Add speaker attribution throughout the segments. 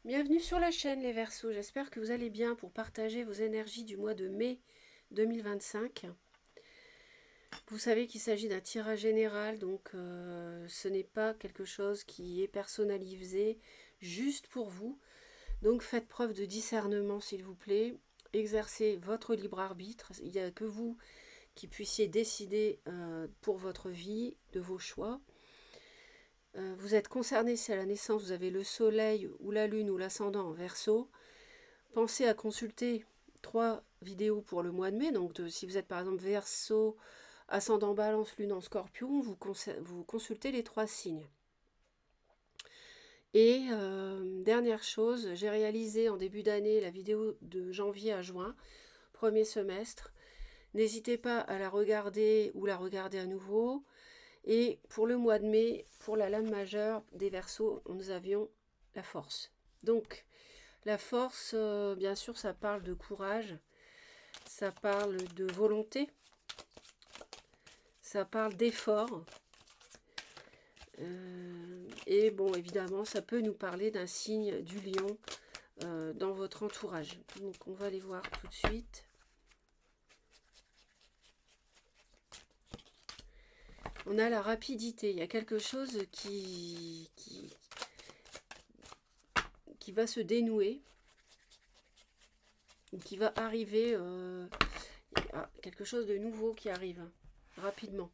Speaker 1: Bienvenue sur la chaîne les Verseaux, j'espère que vous allez bien pour partager vos énergies du mois de mai 2025. Vous savez qu'il s'agit d'un tirage général, donc ce n'est pas quelque chose qui est personnalisé juste pour vous. Donc faites preuve de discernement s'il vous plaît, exercez votre libre arbitre, il n'y a que vous qui puissiez décider pour votre vie, de vos choix. Vous êtes concerné si à la naissance vous avez le soleil ou la lune ou l'ascendant en Verseau. Pensez à consulter 3 vidéos pour le mois de mai. Donc si vous êtes par exemple Verseau, ascendant Balance, lune en Scorpion, vous consultez les 3 signes. Et dernière chose, j'ai réalisé en début d'année la vidéo de janvier à juin, premier semestre. N'hésitez pas à la regarder ou la regarder à nouveau. Et pour le mois de mai, pour la lame majeure des Verseaux, nous avions la force. Donc, la force, bien sûr, ça parle de courage, ça parle de volonté, ça parle d'effort. Et bon, évidemment, ça peut nous parler d'un signe du lion dans votre entourage. Donc, on va les voir tout de suite. On a la rapidité. Il y a quelque chose qui va se dénouer, qui va arriver, quelque chose de nouveau qui arrive rapidement.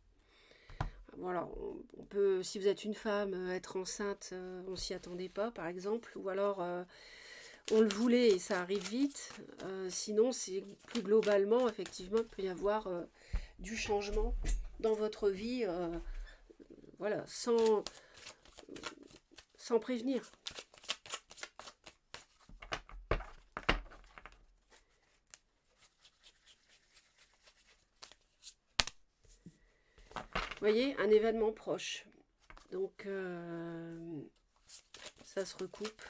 Speaker 1: Voilà, on peut, si vous êtes une femme, être enceinte, on s'y attendait pas, par exemple, ou alors on le voulait et ça arrive vite. Sinon, c'est plus globalement, effectivement, il peut y avoir du changement dans votre vie, voilà, sans prévenir. Vous voyez, un événement proche. Donc, ça se recoupe.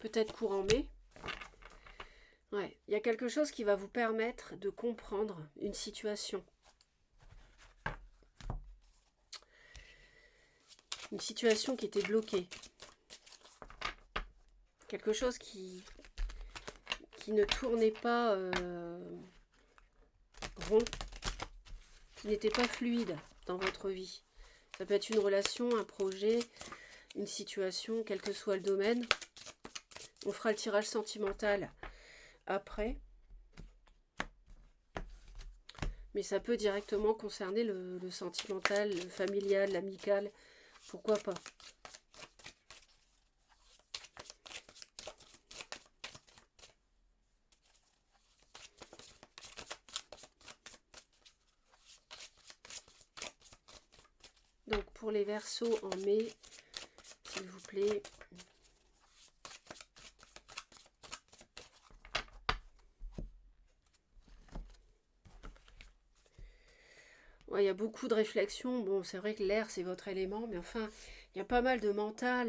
Speaker 1: Peut-être courant mai. Ouais, il y a quelque chose qui va vous permettre de comprendre une situation. Une situation qui était bloquée. Quelque chose qui ne tournait pas rond, qui n'était pas fluide dans votre vie. Ça peut être une relation, un projet, une situation, quel que soit le domaine. On fera le tirage sentimental après. Mais ça peut directement concerner le sentimental, le familial, l'amical. Pourquoi pas? Donc pour les Verseaux en mai, s'il vous plaît. Ouais, il y a beaucoup de réflexions. Bon, c'est vrai que l'air, c'est votre élément, mais enfin, il y a pas mal de mental.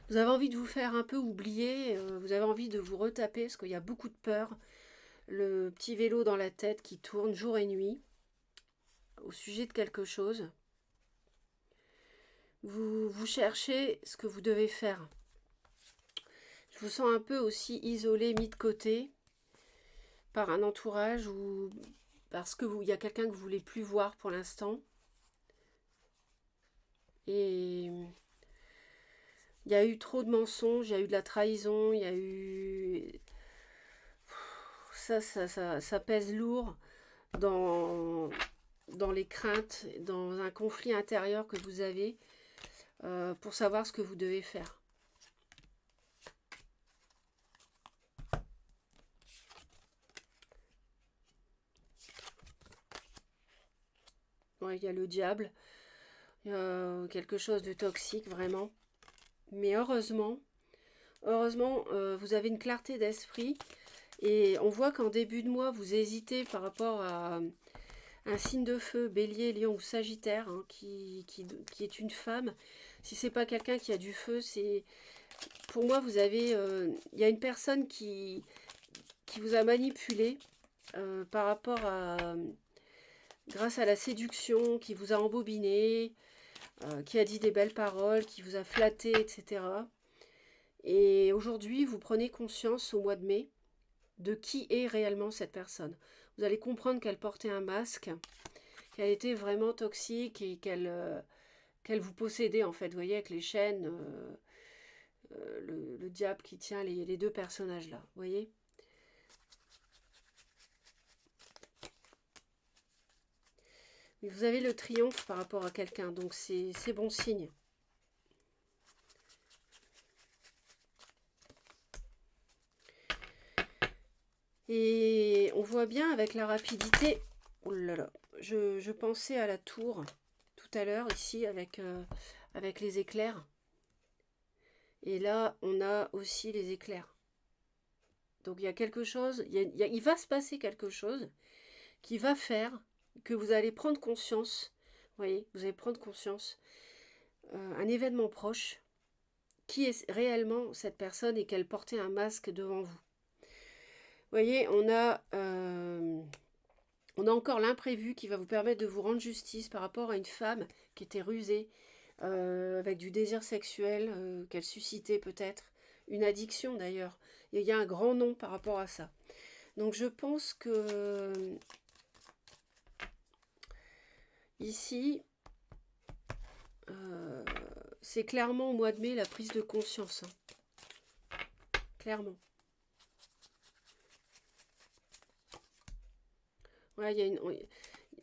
Speaker 1: Vous avez envie de vous faire un peu oublier, vous avez envie de vous retaper, parce qu'il y a beaucoup de peur. Le petit vélo dans la tête qui tourne jour et nuit, au sujet de quelque chose. Vous cherchez ce que vous devez faire. Je vous sens un peu aussi isolé, mis de côté, par un entourage ou parce que il y a quelqu'un que vous ne voulez plus voir pour l'instant. Et il y a eu trop de mensonges, il y a eu de la trahison, il y a eu... Ça pèse lourd dans les craintes, dans un conflit intérieur que vous avez pour savoir ce que vous devez faire. Ouais, il y a le diable, il y a quelque chose de toxique vraiment. Mais heureusement, vous avez une clarté d'esprit et on voit qu'en début de mois, vous hésitez par rapport à un signe de feu, bélier, lion ou sagittaire, hein, qui est une femme. Si c'est pas quelqu'un qui a du feu, c'est... Pour moi, vous avez... il y a une personne qui vous a manipulé par rapport grâce à la séduction, qui vous a embobiné, qui a dit des belles paroles, qui vous a flatté, etc. Et aujourd'hui, vous prenez conscience au mois de mai de qui est réellement cette personne. Vous allez comprendre qu'elle portait un masque, qu'elle était vraiment toxique et qu'elle vous possédait en fait. Vous voyez, avec les chaînes, le diable qui tient les deux personnages là. Vous voyez ? Vous avez le triomphe par rapport à quelqu'un, donc c'est bon signe. Et on voit bien avec la rapidité. Oh là là, je pensais à la tour tout à l'heure ici avec les éclairs. Et là, on a aussi les éclairs. Donc il y a quelque chose, il va se passer quelque chose qui va faire que vous allez prendre conscience. Vous voyez, vous allez prendre conscience. Un événement proche. Qui est réellement cette personne et qu'elle portait un masque devant vous. Vous voyez, on a encore l'imprévu qui va vous permettre de vous rendre justice par rapport à une femme qui était rusée, avec du désir sexuel qu'elle suscitait peut-être, une addiction d'ailleurs. Il y a un grand nom par rapport à ça. Donc je pense que ici, c'est clairement au mois de mai la prise de conscience. Hein. Clairement. Ouais, vous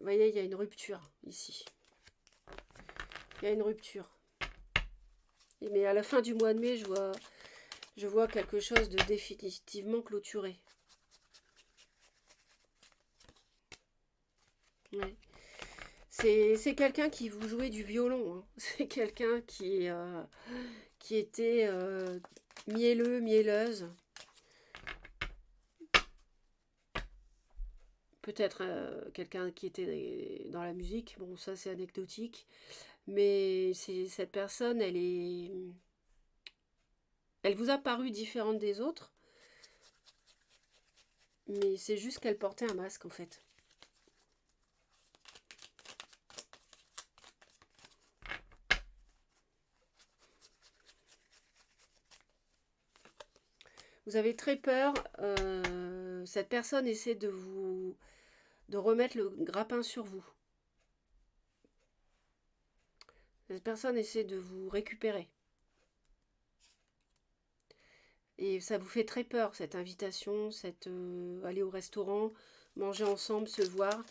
Speaker 1: voyez, il y a une rupture ici. Il y a une rupture. Mais à la fin du mois de mai, je vois quelque chose de définitivement clôturé. Ouais. C'est quelqu'un qui vous jouait du violon. Hein. C'est quelqu'un qui était mielleux, mielleuse. Peut-être quelqu'un qui était dans la musique. Bon, ça c'est anecdotique. Mais cette personne, elle vous a paru différente des autres. Mais c'est juste qu'elle portait un masque en fait. Vous avez très peur. Cette personne essaie de remettre le grappin sur vous. Cette personne essaie de vous récupérer. Et ça vous fait très peur, cette invitation, aller au restaurant, manger ensemble, se voir.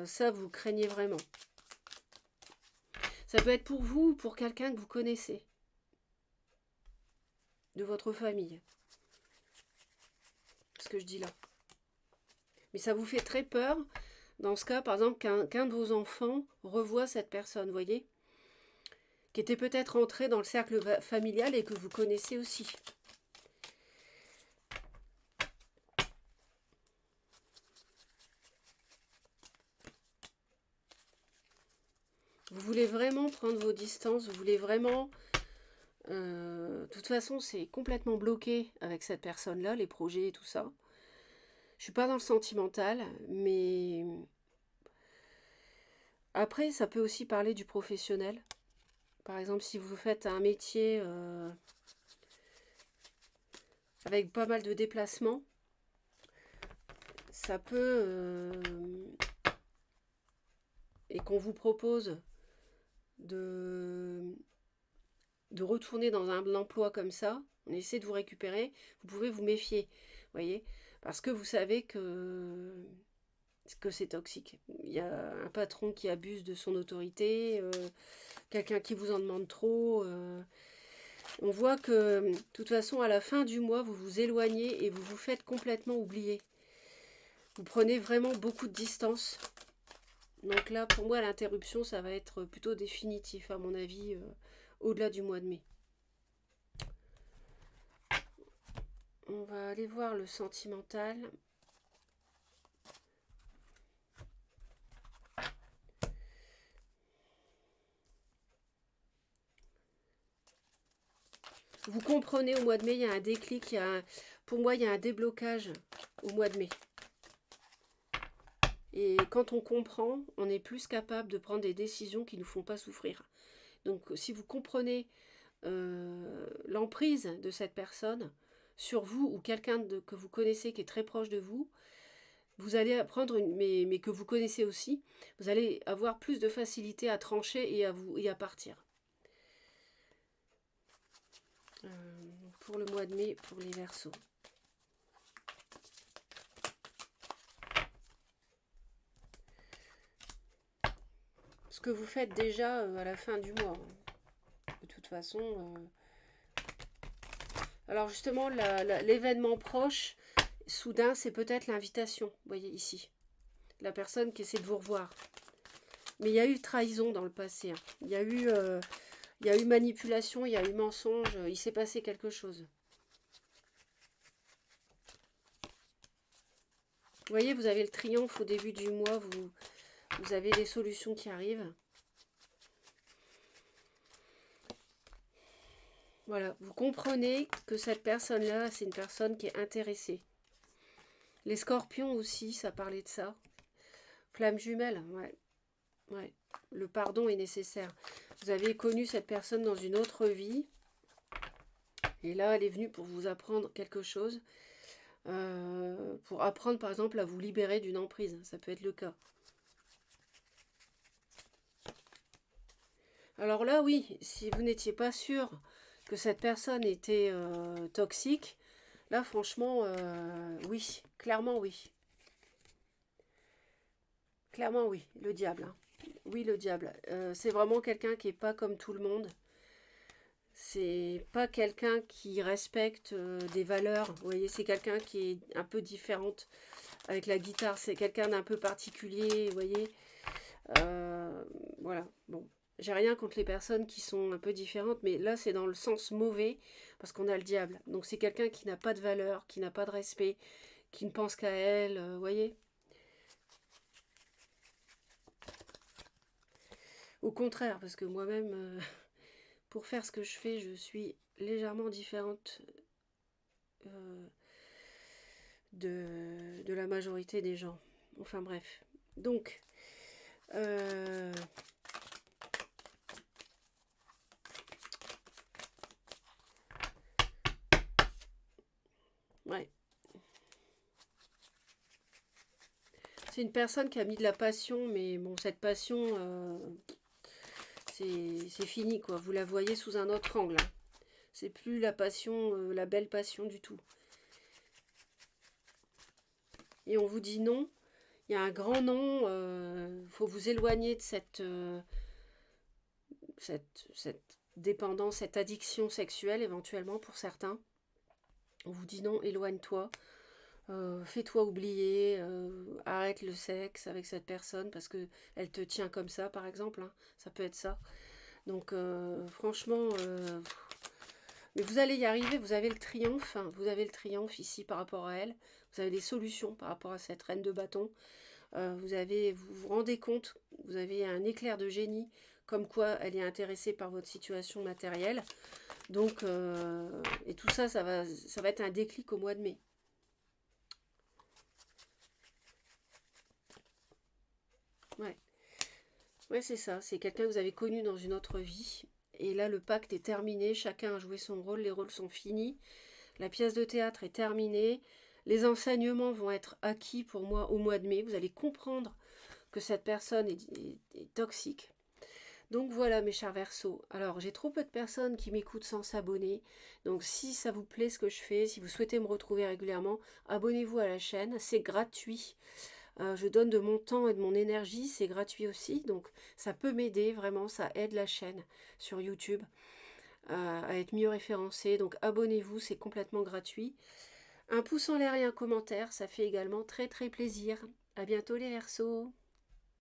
Speaker 1: Ça, vous craignez vraiment. Ça peut être pour vous ou pour quelqu'un que vous connaissez. De votre famille. Ce que je dis là. Mais ça vous fait très peur, dans ce cas, par exemple, qu'un de vos enfants revoie cette personne, vous voyez, qui était peut-être entrée dans le cercle familial et que vous connaissez aussi. Vous voulez vraiment prendre vos distances, vous voulez vraiment... de toute façon, c'est complètement bloqué avec cette personne-là, les projets et tout ça. Je suis pas dans le sentimental, mais... Après, ça peut aussi parler du professionnel. Par exemple, si vous faites un métier avec pas mal de déplacements, ça peut... et qu'on vous propose de retourner dans un emploi comme ça, on essaie de vous récupérer, vous pouvez vous méfier, voyez, parce que vous savez que c'est toxique. Il y a un patron qui abuse de son autorité, quelqu'un qui vous en demande trop. On voit que, de toute façon, à la fin du mois, vous vous éloignez et vous vous faites complètement oublier. Vous prenez vraiment beaucoup de distance. Donc là, pour moi, l'interruption, ça va être plutôt définitif, à mon avis, au-delà du mois de mai. On va aller voir le sentimental. Vous comprenez, au mois de mai, il y a un déclic, pour moi, il y a un déblocage au mois de mai. Et quand on comprend, on est plus capable de prendre des décisions qui ne nous font pas souffrir. Donc si vous comprenez l'emprise de cette personne sur vous ou quelqu'un que vous connaissez qui est très proche de vous, vous allez apprendre, mais que vous connaissez aussi, vous allez avoir plus de facilité à trancher et à partir. Pour le mois de mai, pour les Verseaux. Ce que vous faites déjà à la fin du mois. De toute façon. Alors justement, l'événement proche, soudain, c'est peut-être l'invitation. Vous voyez ici. La personne qui essaie de vous revoir. Mais il y a eu trahison dans le passé. Hein. Il y a eu manipulation, il y a eu mensonge. Il s'est passé quelque chose. Vous voyez, vous avez le triomphe au début du mois. Vous avez des solutions qui arrivent. Voilà, vous comprenez que cette personne-là, c'est une personne qui est intéressée. Les scorpions aussi, ça parlait de ça. Flamme jumelle, ouais. Ouais. Le pardon est nécessaire. Vous avez connu cette personne dans une autre vie. Et là, elle est venue pour vous apprendre quelque chose. Pour apprendre, par exemple, à vous libérer d'une emprise. Ça peut être le cas. Alors là, oui, si vous n'étiez pas sûr que cette personne était toxique, là, franchement, oui, clairement, oui. Clairement, oui, le diable. Hein. Oui, le diable. C'est vraiment quelqu'un qui n'est pas comme tout le monde. C'est pas quelqu'un qui respecte des valeurs. Vous voyez, c'est quelqu'un qui est un peu différente avec la guitare. C'est quelqu'un d'un peu particulier, vous voyez. Voilà, bon. J'ai rien contre les personnes qui sont un peu différentes, mais là, c'est dans le sens mauvais, parce qu'on a le diable. Donc, c'est quelqu'un qui n'a pas de valeur, qui n'a pas de respect, qui ne pense qu'à elle, vous voyez. Au contraire, parce que moi-même, pour faire ce que je fais, je suis légèrement différente de la majorité des gens. Enfin bref. Donc, ouais. C'est une personne qui a mis de la passion, mais bon, cette passion, c'est fini, quoi. Vous la voyez sous un autre angle. Hein. C'est plus la passion, la belle passion du tout. Et on vous dit non. Il y a un grand non. Faut vous éloigner de cette dépendance, cette addiction sexuelle, éventuellement, pour certains. On vous dit non, éloigne-toi. Fais-toi oublier, arrête le sexe avec cette personne parce que elle te tient comme ça, par exemple. Hein. Ça peut être ça. Donc, franchement, mais vous allez y arriver. Vous avez le triomphe. Hein. Vous avez le triomphe ici par rapport à elle. Vous avez des solutions par rapport à cette reine de bâton. Vous vous rendez compte, vous avez un éclair de génie, comme quoi elle est intéressée par votre situation matérielle. Donc, et tout ça, ça va être un déclic au mois de mai. Ouais, ouais, c'est ça. C'est quelqu'un que vous avez connu dans une autre vie. Et là, le pacte est terminé. Chacun a joué son rôle. Les rôles sont finis. La pièce de théâtre est terminée. Les enseignements vont être acquis pour moi au mois de mai. Vous allez comprendre que cette personne est toxique. Donc voilà mes chers Verseaux. Alors j'ai trop peu de personnes qui m'écoutent sans s'abonner. Donc si ça vous plaît ce que je fais, si vous souhaitez me retrouver régulièrement, abonnez-vous à la chaîne. C'est gratuit. Je donne de mon temps et de mon énergie. C'est gratuit aussi. Donc ça peut m'aider vraiment. Ça aide la chaîne sur YouTube à être mieux référencée. Donc abonnez-vous. C'est complètement gratuit. Un pouce en l'air et un commentaire. Ça fait également très très plaisir. À bientôt les Verseaux.